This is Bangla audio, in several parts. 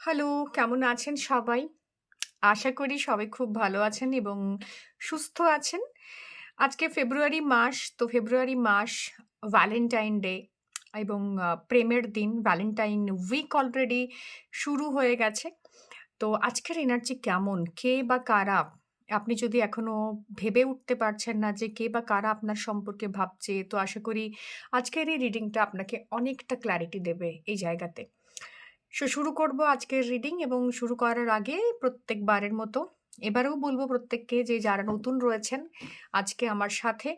হ্যালো, কেমন আছেন সবাই? আশা করি সবাই খুব ভালো আছেন এবং সুস্থ আছেন। আজকে ফেব্রুয়ারি মাস, তো ফেব্রুয়ারি মাস ভ্যালেন্টাইন ডে এবং প্রেমের দিন। ভ্যালেন্টাইন উইক অলরেডি শুরু হয়ে গেছে। তো আজকের এনার্জি কেমন? কে বা কারা? আপনি যদি এখনো ভেবে উঠতে পারছেন না যে কে বা কারা আপনার সম্পর্কে ভাবছে, তো আশা করি আজকের এই রিডিংটা আপনাকে অনেকটা ক্লারিটি দেবে এই জায়গাতে। শুরু করব আজকের রিডিং এবং শুরু করার আগে প্রত্যেকবারের মতো এবারেও বলব প্রত্যেককে যে যারা নতুন রয়েছেন আজকে আমার সাথে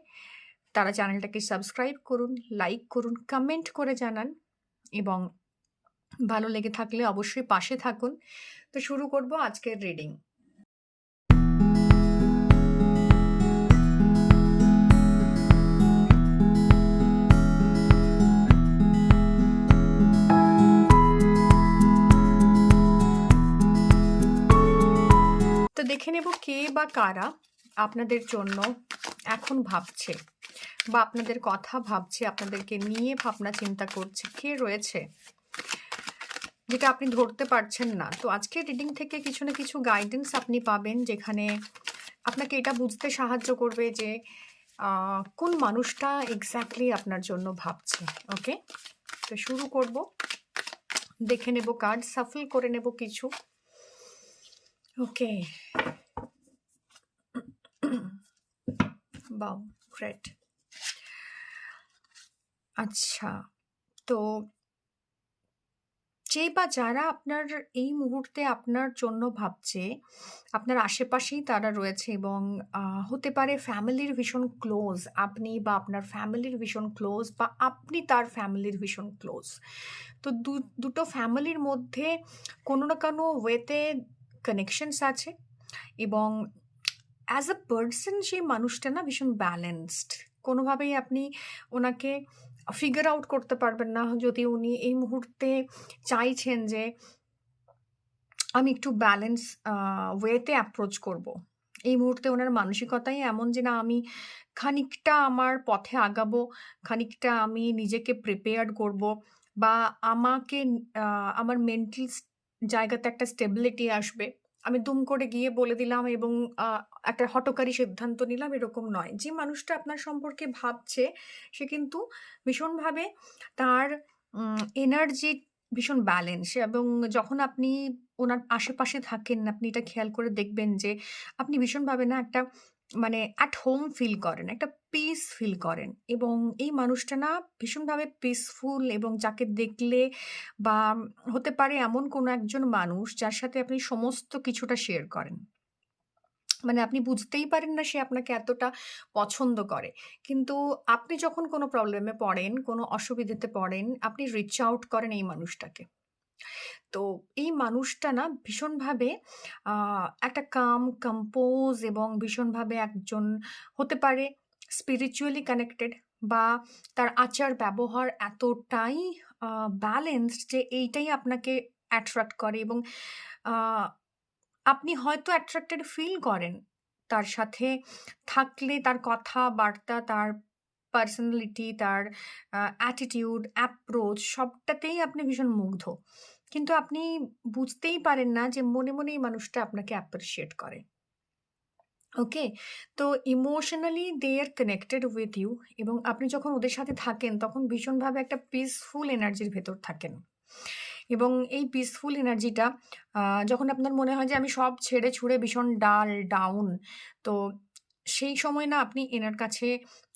তারা চ্যানেলটাকে সাবস্ক্রাইব করুন, লাইক করুন, কমেন্ট করে জানান এবং ভালো লেগে থাকলে অবশ্যই পাশে থাকুন। তো শুরু করব আজকের রিডিং। তো দেখে নেব কে বা কারা আপনাদের জন্য এখন ভাবছে বা আপনাদের কথা ভাবছে, আপনাদেরকে নিয়ে ভাবনা চিন্তা করছে। কে রয়েছে যেটা আপনি ধরতে পারছেন না? তো আজকের রিডিং থেকে কিছু না কিছু গাইডেন্স আপনি পাবেন, যেখানে আপনাকে এটা বুঝতে সাহায্য করবে যে কোন মানুষটা এক্স্যাক্টলি আপনার জন্য ভাবছে। ওকে? তো শুরু করব। দেখে নেব কার্ড, সাফল করে নেব কিছু। ওকে। বাও, গ্রেট। আচ্ছা, তো যে বা যারা আপনার এই মুহূর্তে আপনার জন্য ভাবছে, আপনার আশেপাশেই তারা রয়েছে এবং হতে পারে ফ্যামিলির ভীষণ ক্লোজ। আপনি বা আপনার ফ্যামিলির ভীষণ ক্লোজ বা আপনি তার ফ্যামিলির ভীষণ ক্লোজ। তো দুটো ফ্যামিলির মধ্যে কোনো না কোনো ওয়েতে কানেকশনস আছে এবং অ্যাজ আ পার্সন সেই মানুষটা না ভীষণ ব্যালেন্সড। কোনোভাবেই আপনি ওনাকে ফিগার আউট করতে পারবেন না যদি উনি এই মুহূর্তে চাইছেন যে আমি একটু ব্যালেন্স ওয়েতে অ্যাপ্রোচ করব। এই মুহূর্তে ওনার মানসিকতাই এমন যে না, আমি খানিকটা আমার পথে আগাবো, খানিকটা আমি নিজেকে প্রিপেয়ার্ড করব বা আমাকে আমার মেন্টাল জায়গাতে একটা স্টেবিলিটি আসবে। আমি দুম করে গিয়ে বলে দিলাম এবং আ একটা হঠকারী সিদ্ধান্ত নিলাম, এরকম নয়। যে মানুষটা আপনার সম্পর্কে ভাবছে সে কিন্তু ভীষণভাবে তার এনার্জি ভীষণ ব্যালেন্স এবং যখন আপনি উনার আশেপাশে থাকেন, আপনি এটা খেয়াল করে দেখবেন যে আপনি ভীষণভাবে না একটা মানে অ্যাট হোম ফিল করেন, একটা পিস ফিল করেন এবং এই মানুষটা না ভীষণভাবে পিসফুল এবং যাকে দেখলে বা হতে পারে এমন কোনো একজন মানুষ যার সাথে আপনি সমস্ত কিছুটা শেয়ার করেন। মানে আপনি বুঝতেই পারেন না সে আপনাকে এতটা পছন্দ করে। কিন্তু আপনি যখন কোনো প্রবলেমে পড়েন, কোনো অসুবিধাতে পড়েন, আপনি রিচ আউট করেন এই মানুষটাকে। তো এই মানুষটা না ভীষণভাবে আ একটা কম্পোজ এবং ভীষণভাবে একজন হতে পারে স্পিরিচুয়ালি কানেক্টেড বা তার আচার-ব্যবহার এতটাই আ ব্যালেন্সড যে এইটাই আপনাকে অ্যাট্রাক্ট করে এবং আ আপনি হয়তো অ্যাট্রাক্টেড ফিল করেন তার সাথে থাকলে, তার কথাবার্তা, তার পার্সোনালিটি, তার অ্যাটিটিউড, অ্যাপ্রোচ সবটাতেই আপনি ভীষণ মুগ্ধ। কিন্তু আপনি বুঝতেই পারেন না যে মনে, মনে এই মানুষটা আপনাকে অ্যাপ্রিশিয়েট করে। ওকে? তো emotionally they are connected with you এবং আপনি যখন ওদের সাথে থাকেন তখন ভীষণভাবে একটা পিসফুল এনার্জির ভেতর থাকেন। এবং এই পিসফুল এনার্জিটা আ যখন আপনার মনে হয় যে আমি সব ছেড়ে ছুড়ে ভীষণ ডাউন, তো সেই সময় না আপনি এনার কাছে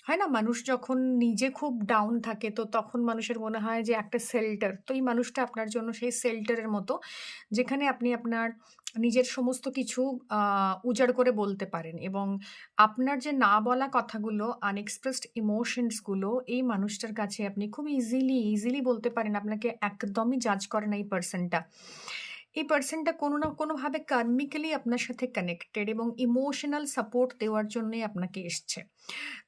হয় না, মানুষ যখন নিজে খুব ডাউন থাকে তো তখন মানুষের মনে হয় যে একটা শেল্টার। তো এই মানুষটা আপনার জন্য সেই শেল্টারের মতো, যেখানে আপনি আপনার নিজের সমস্ত কিছু আ উজাড় করে বলতে পারেন এবং আপনার যে না বলা কথাগুলো, আনএক্সপ্রেসড ইমোশনস গুলো এই মানুষটার কাছে আপনি খুব ইজিলি বলতে পারেন। আপনাকে একদমই জাজ করে না এই পারসনটা। এই পারসনটা কোনো না কোনোভাবে কার্মিক্যালি আপনার সাথে কানেক্টেড এবং ইমোশনাল সাপোর্ট দেওয়ার জন্যই আপনাকে এসছে।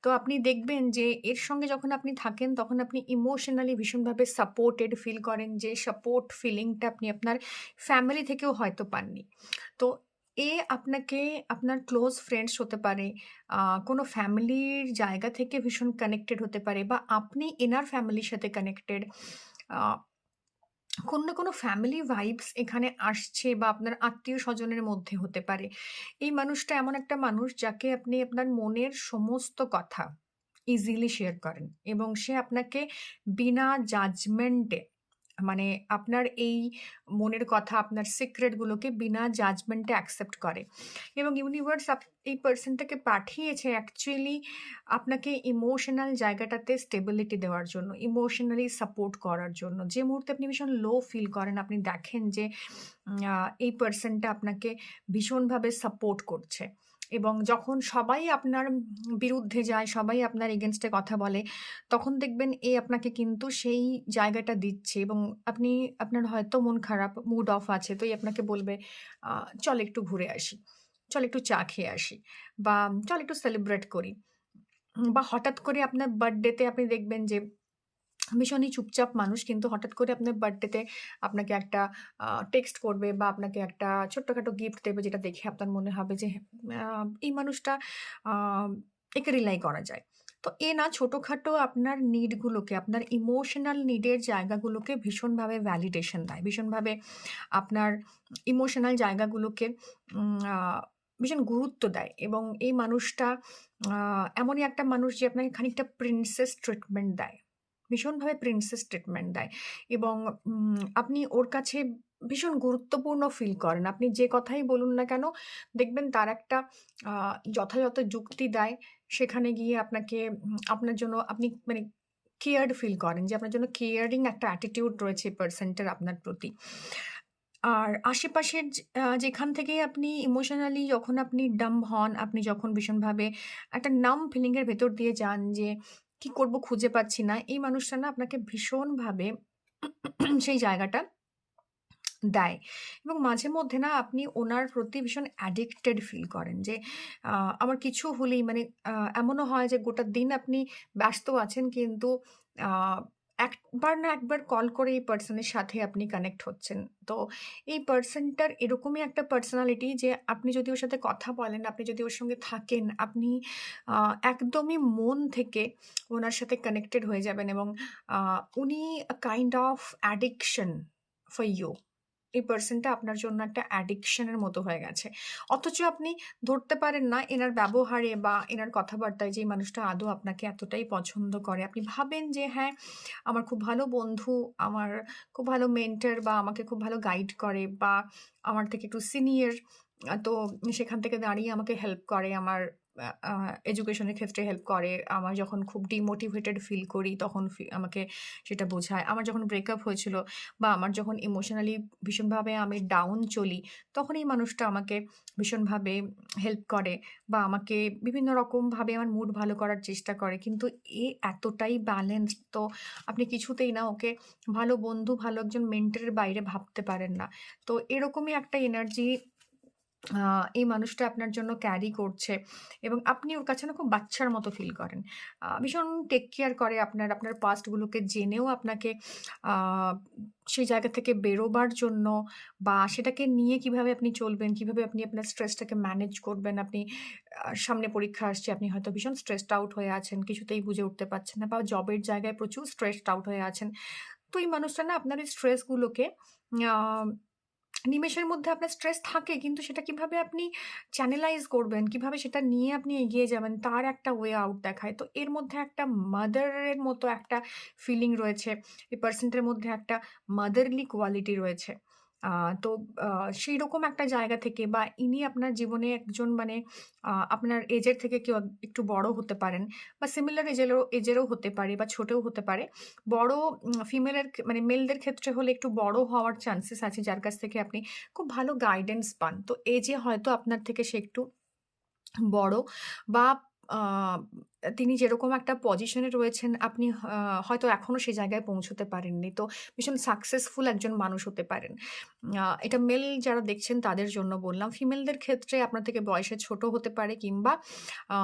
তো আপনি দেখবেন যে এর সঙ্গে যখন আপনি থাকেন তখন আপনি ইমোশনালি ভীষণভাবে সাপোর্টেড ফিল করেন, যে সাপোর্ট ফিলিংটা আপনি আপনার ফ্যামিলি থেকেও হয়তো পাননি। তো আপনাকে আপনার ক্লোজ ফ্রেন্ডস হতে পারে, কোনো ফ্যামিলির জায়গা থেকে ভীষণ কানেক্টেড হতে পারে বা আপনি এনার ফ্যামিলির সাথে কানেক্টেড। আ কোনো না কোনো ফ্যামিলি ভাইবস এখানে আসছে বা আপনার আত্মীয়-স্বজনের মধ্যে হতে পারে। এই মানুষটা এমন একটা মানুষ যাকে আপনি আপনার মনের সমস্ত কথা ইজিলি শেয়ার করেন এবং সে আপনাকে বিনা জাজমেন্টে মানে আপনার এই মনের কথা, আপনার সিক্রেট গুলোকে বিনা জাজমেন্টে অ্যাকসেপ্ট করে এবং ইউনিভার্স এই পারসনটাকে পাঠিয়েছে অ্যাকচুয়ালি আপনাকে ইমোশনাল জায়গাটাতে স্টেবিলিটি দেওয়ার জন্য, ইমোশনালি সাপোর্ট করার জন্য। যে মুহূর্তে আপনি ভীষণ লো ফিল করেন, আপনি দেখেন যে এই পারসনটা আপনাকে ভীষণভাবে সাপোর্ট করছে এবং যখন সবাই আপনার বিরুদ্ধে যায়, সবাই আপনার এগেইনস্ট এ কথা বলে, তখন দেখবেন আপনাকে কিন্তু সেই জায়গাটা দিচ্ছে এবং আপনি আপনার হয়তো মন খারাপ, মুড অফ আছে। তো আপনাকে বলবে, "চল একটু ঘুরে আসি। চল একটু চা খেয়ে আসি বা চল একটু সেলিব্রেট করি।" বা হঠাৎ করে আপনার বার্থডেতে আপনি দেখবেন যে ভীষণই চুপচাপ মানুষ কিন্তু হঠাৎ করে আপনার বার্থডেতে আপনাকে একটা টেক্সট করবে বা আপনাকে একটা ছোট্টখাটো গিফট দেবে যেটা দেখে আপনার মনে হবে যে এই মানুষটা আ একে রিলাই করা যায়। তো না ছোটখাটো আপনার নিড গুলোকে, আপনার ইমোশনাল নিডের জায়গাগুলোকে ভীষণভাবে ভ্যালিডেশন দেয়। ভীষণভাবে আপনার ইমোশনাল জায়গাগুলোকে উম আ ভীষণ গুরুত্ব দেয় এবং এই মানুষটা আ এমনই একটা মানুষ যে আপনাকে খানিকটা প্রিন্সেস ট্রিটমেন্ট দেয়। ভীষণভাবে প্রিন্সেস ট্রিটমেন্ট দেয় এবং আপনি ওর কাছে ভীষণ গুরুত্বপূর্ণ ফিল করেন। আপনি যে কথাই বলুন না কেন, দেখবেন তার একটা আ যথাযথ যুক্তি দেয়। সেখানে গিয়ে আপনাকে আপনার জন্য আপনি মানে কেয়ার্ড ফিল করেন যে আপনার জন্য কেয়ারিং একটা অ্যাটিটিউড রয়েছে এই পারসনটার আপনার প্রতি। আর আশেপাশের যেখান থেকেই আপনি ইমোশনালি যখন আপনি ডাম্ব হন, আপনি যখন ভীষণভাবে একটা নাম্ব ফিলিং এর ভেতর দিয়ে যান যে, কি করব খুঁজে পাচ্ছি না। এই মানুষটা না আপনাকে ভীষণভাবে সেই জায়গাটা দেয় এবং মাঝে মধ্যে না আপনি ওনার প্রতি ভীষণ অ্যাডিক্টেড ফিল করেন যে আ আমার কিছু হলেই মানে এমনও হয় যে গোটা দিন আপনি ব্যস্ত আছেন কিন্তু আ একবার না একবার কল করে এই পারসনের সাথে আপনি কানেক্ট হচ্ছেন। তো এই পারসনটার এরকমই একটা পার্সোনালিটি যে আপনি যদি ওর সাথে কথা বলেন, আপনি যদি ওর সঙ্গে থাকেন, আপনি আ একদমই মন থেকে ওনার সাথে কানেক্টেড হয়ে যাবেন এবং আ উনি a kind of addiction for you. এই পারসনটা আপনার জন্য একটা অ্যাডিকশন এর মতো হয়ে গেছে। অথচ আপনি ধরতে পারেন না এনার ব্যবহারে বা এনার কথাবার্তায় যে এই মানুষটা আদৌ আপনাকে এতটাই পছন্দ করে। আপনি ভাবেন যে হ্যাঁ, আমার খুব ভালো বন্ধু, আমার খুব ভালো মেন্টর বা আমাকে খুব ভালো গাইড করে বা আমার থেকে একটু সিনিয়র তো সেখান থেকে দাঁড়িয়ে আমাকে হেল্প করে। আমার আ আ এডুকেশন এর ক্ষেত্রে হেল্প করে। আমার যখন খুব ডিমোটিভেটেড ফিল করি তখন আমাকে সেটা বোঝায়। আমার যখন ব্রেকআপ হয়েছিল বা আমার যখন ইমোশনালি ভীষণভাবে আমি ডাউন চলি, তখন এই মানুষটা আমাকে ভীষণভাবে হেল্প করে বা আমাকে বিভিন্ন রকমভাবে আমার মুড ভালো করার চেষ্টা করে। কিন্তু এতটাই ব্যালেন্সড তো আপনি কিছুতেই না ওকে ভালো বন্ধু, ভালো একজন মেন্টরের বাইরে ভাবতে পারেন না। তো এরকমই একটা এনার্জি আ এই মানুষটা আপনার জন্য ক্যারি করছে এবং আপনি ওর কাছে না খুব বাচ্চার মতো ফিল করেন। ভীষণ টেক কেয়ার করে আপনার পাস্ট গুলোকে জেনেও আপনাকে আ সেই জায়গা থেকে বেরোবার জন্য বা সেটাকে নিয়ে কিভাবে আপনি চলবেন, কিভাবে আপনি আপনার স্ট্রেসটাকে ম্যানেজ করবেন। আপনি সামনে পরীক্ষা আসছে, আপনি হয়তো ভীষণ স্ট্রেসড আউট হয়ে আছেন, কিছুতেই বুঝে উঠতে পারছেন না বা জবের জায়গায় প্রচুর স্ট্রেসড আউট হয়ে আছেন। তো এই মানুষটা না আপনার এই স্ট্রেস গুলোকে আ নিমেষের মধ্যে আপনার স্ট্রেস থাকে কিন্তু সেটা কিভাবে আপনি চ্যানেলাইজ করবেন, কিভাবে সেটা নিয়ে আপনি এগিয়ে যাবেন তার একটা ওয়ে আউট দেখায়। তো এর মধ্যে একটা মাদারের মতো একটা ফিলিং রয়েছে। এই পারসনটার মধ্যে একটা মাদারলি কোয়ালিটি রয়েছে। আ তো সেইরকম একটা জায়গা থেকে বা ইনি আপনার জীবনে একজন মানে আপনার এজের থেকে কেউ একটু বড় হতে পারেন বা সিমিলার এজেরও হতে পারে বা ছোটও হতে পারে। বড় ফিমেলের মানে মেলদের ক্ষেত্রে হলে একটু বড় হওয়ার চান্সেস আছে যার কাছ থেকে আপনি খুব ভালো গাইডেন্স পান। তো এজে হয়তো আপনার থেকে সে একটু বড় বা আ তিনি যেরকম একটা পজিশনে রয়েছেন আপনি হয়তো এখনো সে জায়গায় পৌঁছতে পারেননি। তো ভীষণ সাকসেসফুল একজন মানুষ হতে পারেন। এটা মেল যারা দেখছেন তাদের জন্য বললাম। ফিমেলদের ক্ষেত্রে আপনার থেকে বয়সে ছোট হতে পারে কিংবা আ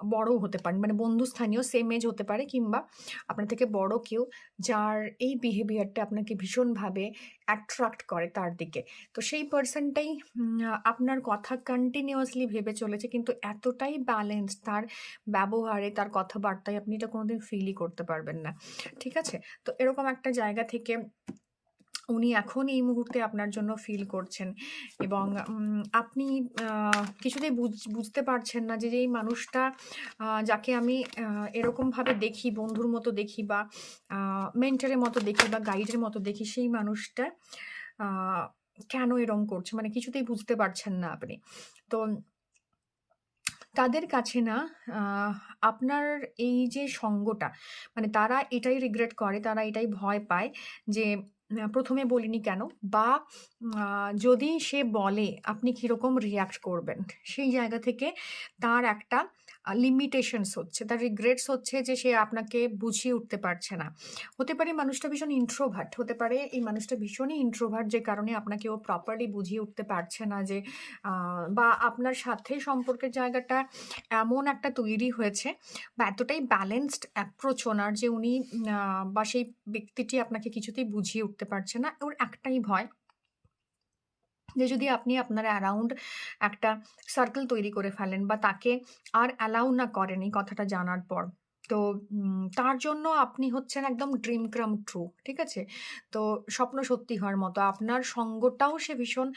বড়ও হতে পারেন। মানে বন্ধুস্থানীয় সেম এজ হতে পারে কিংবা আপনার থেকে বড় কেউ যার এই বিহেভিয়ারটা আপনাকে ভীষণভাবে অ্যাট্রাক্ট করে তার দিকে। তো সেই পারসনটাই আপনার কথা কন্টিনিউয়াসলি ভেবে চলেছে কিন্তু এতটাই ব্যালেন্সড তার ব্যবহারে, তার কথাবার্তায় আপনি এটা কোনোদিন ফিলই করতে পারবেন না। ঠিক আছে? তো এরকম একটা জায়গা থেকে উনি এখন এই মুহূর্তে আপনার জন্য ফিল করছেন এবং আপনি কিছুতেই বুঝতে পারছেন না যে এই মানুষটা যাকে আমি এরকমভাবে দেখি, বন্ধুর মতো দেখি বা মেন্টরের মতো দেখি বা গাইডের মতো দেখি, সেই মানুষটা আ কেন এরকম করছে? মানে কিছুতেই বুঝতে পারছেন না আপনি। তো তাদের কাছে না আ আপনার এই যে সঙ্গটা, মানে তারা এটাই রিগ্রেট করে, তারা এটাই ভয় পায় যে ১ম এ বলিনি কেন? বা আ যদি সে বলে আপনি কিরকম রিঅ্যাক্ট করবেন? সেই জায়গা থেকে তার একটা লিমিটেশনস হচ্ছে। তার রিগ্রেটস হচ্ছে যে সে আপনাকে বুঝিয়ে উঠতে পারছে না। হতে পারে মানুষটা ভীষণ ইন্ট্রোভার্ট, হতে পারে এই মানুষটা ভীষণই ইন্ট্রোভার্ট যে কারণে আপনাকে ও প্রপারলি বুঝিয়ে উঠতে পারছে না যে আ বা আপনার সাথে সম্পর্কের জায়গাটা এমন একটা তৈরি হয়েছে বা এতটাই ব্যালেন্সড অ্যাপ্রোচ ওনার যে উনি আ বা সেই ব্যক্তিটি আপনাকে কিছুতেই বুঝিয়ে উঠতে পারছে না। ওর একটাই ভয় যে যদি আপনি আপনার অ্যারাউন্ড একটা সার্কেল তৈরি করে ফেলেন বা তাকে আর অ্যালাউ না করেন এই কথাটা জানার পর। তো তার জন্য আপনি হচ্ছেন একদম ড্রিম কাম ট্রু। ঠিক আছে? তো স্বপ্ন সত্যি হওয়ার মতো। আপনার সঙ্গটাও সে ভীষণ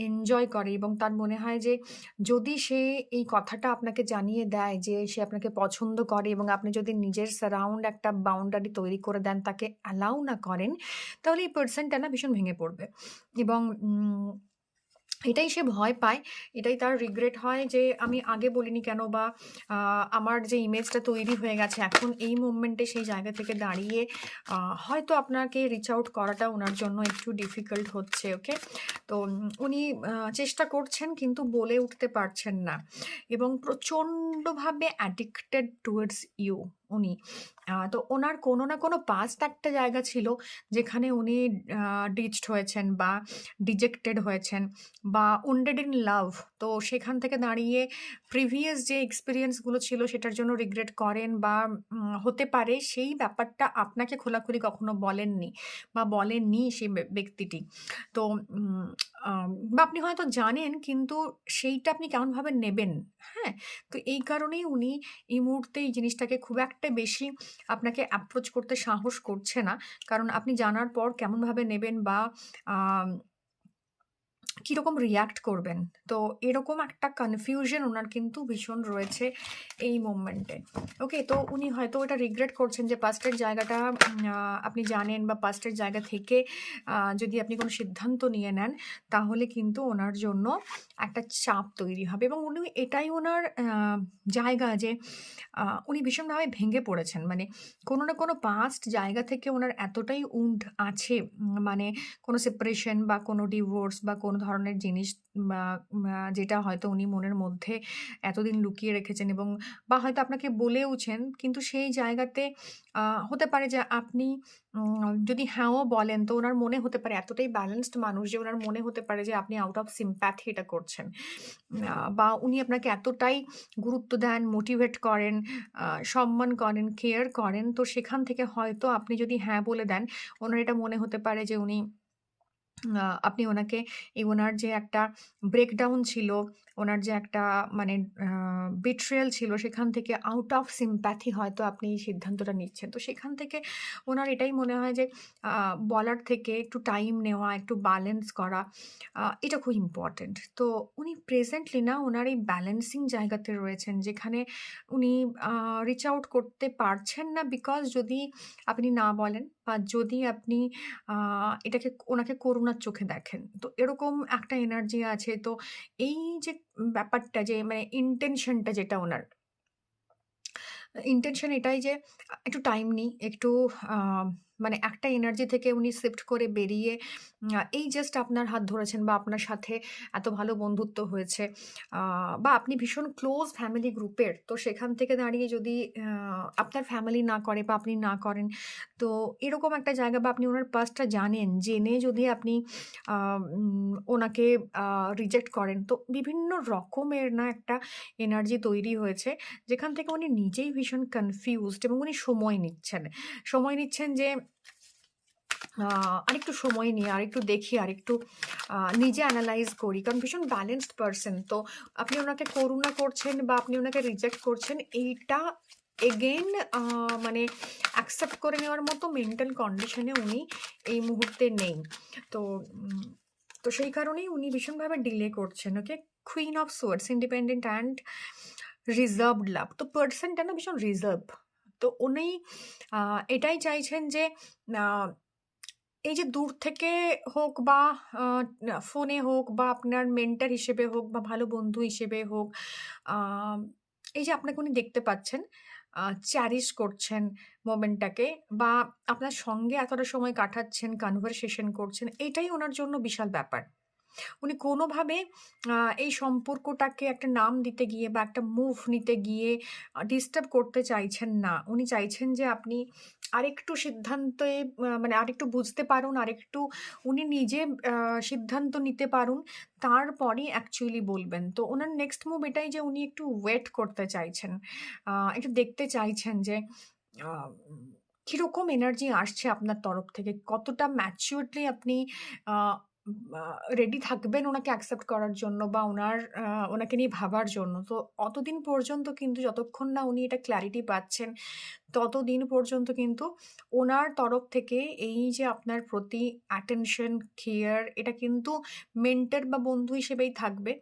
এনজয় করে এবং তার মনে হয় যে যদি সে এই কথাটা আপনাকে জানিয়ে দেয় যে সে আপনাকে পছন্দ করে এবং আপনি যদি নিজের সারাউন্ড একটা বাউন্ডারি তৈরি করে দেন, তাকে অ্যালাউ না করেন, তাহলে এই পারসনটা না ভীষণ ভেঙে পড়বে। এবং এটাই সে ভয় পায়। এটাই তার রিগ্রেট হয় যে আমি আগে বলিনি কেন বা আ আমার যে ইমেজটা তৈরি হয়ে গেছে এখন এই মুভমেন্টে সেই জায়গা থেকে দাঁড়িয়ে আ হয়তো আপনাকে রিচ আউট করাটা উনার জন্য একটু ডিফিকাল্ট হচ্ছে, ওকে? তো উনি চেষ্টা করছেন কিন্তু বলে উঠতে পারছেন না এবং প্রচন্ডভাবে অ্যাডিক্টেড টুয়ার্ডস ইউ উনি। তো উনার কোনো না কোনো পাস্ট একটা জায়গা ছিল যেখানে উনি ডিচড হয়েছেন বা ডিজেক্টেড হয়েছেন বা wounded in love, তো সেখান থেকে দাঁড়িয়ে প্রিভিয়াস যে এক্সপেরিয়েন্স গুলো ছিল সেটার জন্য রিগ্রেট করেন বা হতে পারে সেই ব্যাপারটা আপনাকে খোলাখুলি কখনো বলেননি বা বলেননি সেই ব্যক্তিটি। তো উম বা আপনি হয়তো জানেন কিন্তু সেইটা আপনি কেমনভাবে নেবেন, হ্যাঁ? তো এই কারণেই উনি এই মুহূর্তে এই জিনিসটাকে খুব একটা বেশি আপনাকে অ্যাপ্রোচ করতে সাহস করছে না। কারণ আপনি জানার পর কেমনভাবে নেবেন বা আম কিরকম রিঅ্যাক্ট করবেন? তো এরকম একটা কনফিউশন উনার কিন্তু ভীষণ রয়েছে এই মোমেন্টে। ওকে? তো উনি হয়তো এটা রিগ্রেট করছেন যে পাস্টের জায়গাটা আপনি জানেন বা পাস্টের জায়গা থেকে যদি আপনি কোনো সিদ্ধান্ত নিয়ে নেন, তাহলে কিন্তু ওনার জন্য একটা চাপ তৈরি হবে এবং উনি এটাই উনার জায়গা যে উনি ভীষণভাবে ভেঙে পড়েছেন। মানে কোনো না কোনো পাস্ট জায়গা থেকে উনার এতটাই আছে, মানে কোনো সেপারেশন বা কোনো ডিভোর্স বা কোনো ধরনের জিনিস বা যেটা হয়তো উনি মনের মধ্যে এতদিন লুকিয়ে রেখেছেন এবং বা হয়তো আপনাকে বলেওছেন কিন্তু সেই জায়গাতে হতে পারে যে আপনি যদি হ্যাঁও বলেন তো উনার মনে হতে পারে এতটাই ব্যালেন্সড মানুষ যে উনার মনে হতে পারে যে আপনি আউট অফ সিম্প্যাথি এটা করছেন। বা উনি আপনাকে এতটাই গুরুত্ব দেন, মোটিভেট করেন, সম্মান করেন, কেয়ার করেন। তো সেখান থেকে হয়তো আপনি যদি হ্যাঁ বলে দেন, উনার এটা মনে হতে পারে যে আপনি ওনাকে ওনার যে একটা ব্রেকডাউন ছিল, ওনার যে একটা মানে আ বিট্রিয়াল ছিল সেখান থেকে আউট অফ সিম্প্যাথি হয়তো আপনি এই সিদ্ধান্তটা নিচ্ছেন। তো সেখান থেকে ওনার এটাই মনে হয় যে আ বলার থেকে একটু টাইম নেওয়া, একটু ব্যালেন্স করা এটা খুব ইম্পোর্টেন্ট। তো উনি প্রেজেন্টলি না উনার এই ব্যালেন্সিং জায়গাতে রয়েছেন যেখানে উনি আ রিচ আউট করতে পারছেন না বিকজ যদি আপনি না বলেন বা যদি আপনি আ এটাকে ওনাকে করুণার চোখে দেখেন। তো এরকম একটা এনার্জি আছে। তো এই যে ব্যাপারটা যে মানে ইনটেনশন টা যেটা উনার, ইনটেনশন এটাই যে একটু টাইম নিই, একটু আ মানে একটা এনার্জি থেকে উনি শিফট করে বেরিয়ে এই জাস্ট আপনার হাত ধরেছেন বা আপনার সাথে এত ভালো বন্ধুত্ব হয়েছে আ বা আপনি ভীষণ ক্লোজ ফ্যামিলি গ্রুপের। তো সেখান থেকে দাঁড়িয়ে যদি আপনার ফ্যামিলি না করে বা আপনি না করেন, তো এরকম একটা জায়গা বা আপনি উনার পাস্টটা জানেন, জেনে যদি আপনি ওনাকে রিজেক্ট করেন, তো বিভিন্ন রকমের না একটা এনার্জি তৈরি হয়েছে। যেখান থেকে উনি নিজেই ভীষণ কনফিউজড এবং উনি সময় নিচ্ছেন। সময় নিচ্ছেন যে আ আরেকটু সময় নিয়ে আরেকটু দেখি, আরেকটু নিজে এনালাইজ করি। কারণ ভীষণ ব্যালেন্সড পারসন। তো আপনি উনাকে করুণা করছেন বা আপনি উনাকে রিজেক্ট করছেন এইটা এগেইন মানে অ্যাকসেপ্ট করে নেওয়ার মতো মেন্টাল কন্ডিশনে উনি এই মুহূর্তে নেই। তো উম তো সেই কারণেই উনি ভীষণভাবে ডিলে করছেন। Okay? Queen of swords, independent and reserved love. তো পার্সনটা না ভীষণ রিজার্ভ। তো উনি এটাই চাইছেন যে আ এই যে দূর থেকে হোক বা আ ফোনে হোক বা আপনার মেন্টর হিসেবে হোক বা ভালো বন্ধু হিসেবে হোক, আ এই যে আপনাকে উনি দেখতে পাচ্ছেন, চেরিশ করছেন মোমেন্টটাকে, বা আপনার সঙ্গে এতটা সময় কাটাচ্ছেন, কনভারসেশন করছেন, এটাই উনার জন্য বিশাল ব্যাপার। উনি কোনোভাবে আ এই সম্পর্কটাকে একটা নাম দিতে গিয়ে বা একটা মুভ নিতে গিয়ে ডিস্টার্ব করতে চাইছেন না। উনি চাইছেন যে আপনি আরেকটু সিদ্ধান্তে মানে আরেকটু বুঝতে পারুন, আরেকটু উনি নিজে আ সিদ্ধান্ত নিতে পারুন, তারপরেই অ্যাকচুয়ালি বলবেন। তো উনার নেক্সট মুভ এটাই যে উনি একটু ওয়েট করতে চাইছেন। একটু দেখতে চাইছেন যে আ কিরকম এনার্জি আসছে আপনার তরফ থেকে? কতটা ম্যাচিউরলি আপনি আ আ রেডি থাকবেন ওনাকে অ্যাকসেপ্ট করার জন্য বা ওনাকে নিয়ে ভাবার জন্য। তো অতদিন পর্যন্ত কিন্তু যতক্ষণ না উনি এটা ক্ল্যারিটি পাচ্ছেন, ততদিন পর্যন্ত কিন্তু ওনার তরফ থেকে এই যে আপনার প্রতি অ্যাটেনশন, কেয়ার, এটা কিন্তু মেন্টর বা বন্ধু হিসেবেই থাকবে।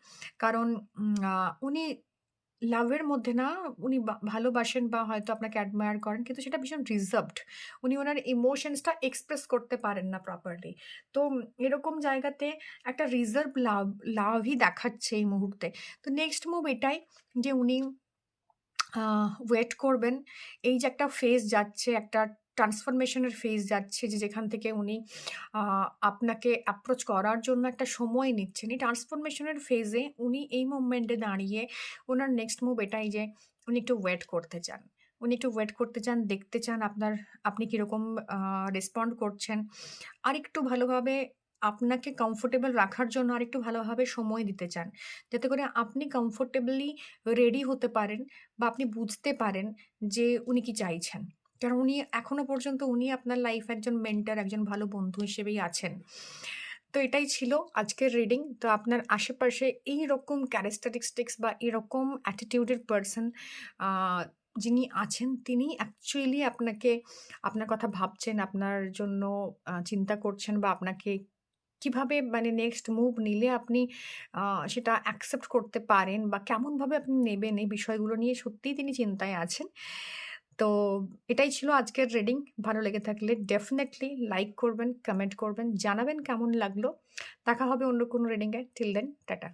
কারণ উনি লাভের মধ্যে না, উনি ভালোবাসেন বা হয়তো আপনাকে অ্যাডমায়ার করেন, কিন্তু সেটা ভীষণ রিজার্ভড। উনি উনার ইমোশনসটা এক্সপ্রেস করতে পারেন না প্রপারলি। তো এরকম জায়গাতে একটা রিজার্ভ লাভই দেখাচ্ছে এই মুহূর্তে। তো নেক্সট মুভ এটাই যে উনি ওয়েট করবেন। এই যে একটা ফেজ যাচ্ছে, একটা ট্রান্সফরমেশন এর ফেজ যাচ্ছে, যে যেখান থেকে উনি আ আপনাকে অ্যাপ্রোচ করার জন্য একটা সময় নিচ্ছেন। এই ট্রান্সফরমেশন এর ফেজে উনি এই মোমেন্টে দাঁড়িয়ে উনার নেক্সট মুভ এটাই যে উনি একটু ওয়েট করতে চান। উনি একটু ওয়েট করতে চান, দেখতে চান আপনি কিরকম আ রেসপন্ড করছেন। আরেকটু ভালোভাবে আপনাকে কমফোর্টেবল রাখার জন্য আরেকটু ভালোভাবে সময় দিতে চান। যাতে করে আপনি কমফোর্টেবলি রেডি হতে পারেন বা আপনি বুঝতে পারেন যে উনি কি চাইছেন। কারণ উনি এখনো পর্যন্ত আপনার লাইফে একজন মেন্টর, একজন ভালো বন্ধু হিসেবেই আছেন। তো এটাই ছিল আজকের রিডিং। তো আপনার আশেপাশে এইরকম ক্যারেক্টারিস্টিক্স বা এরকম অ্যাটিটিউড এর পারসন আ যিনি আছেন, তিনি অ্যাকচুয়ালি আপনার কথা ভাবছেন, আপনার জন্য চিন্তা করছেন বা আপনাকে কিভাবে মানে নেক্সট মুভ নিলে আপনি আ সেটা অ্যাকসেপ্ট করতে পারেন বা কেমনভাবে আপনি নেবেন, এই বিষয়গুলো নিয়ে সত্যিই তিনি চিন্তায় আছেন। তো এটাই ছিল আজকের রিডিং। ভালো লেগে থাকলে ডেফিনিটলি লাইক করবেন, কমেন্ট করবেন, জানাবেন কেমন লাগলো। দেখা হবে অন্য কোনো রিডিং এ। Till then tata.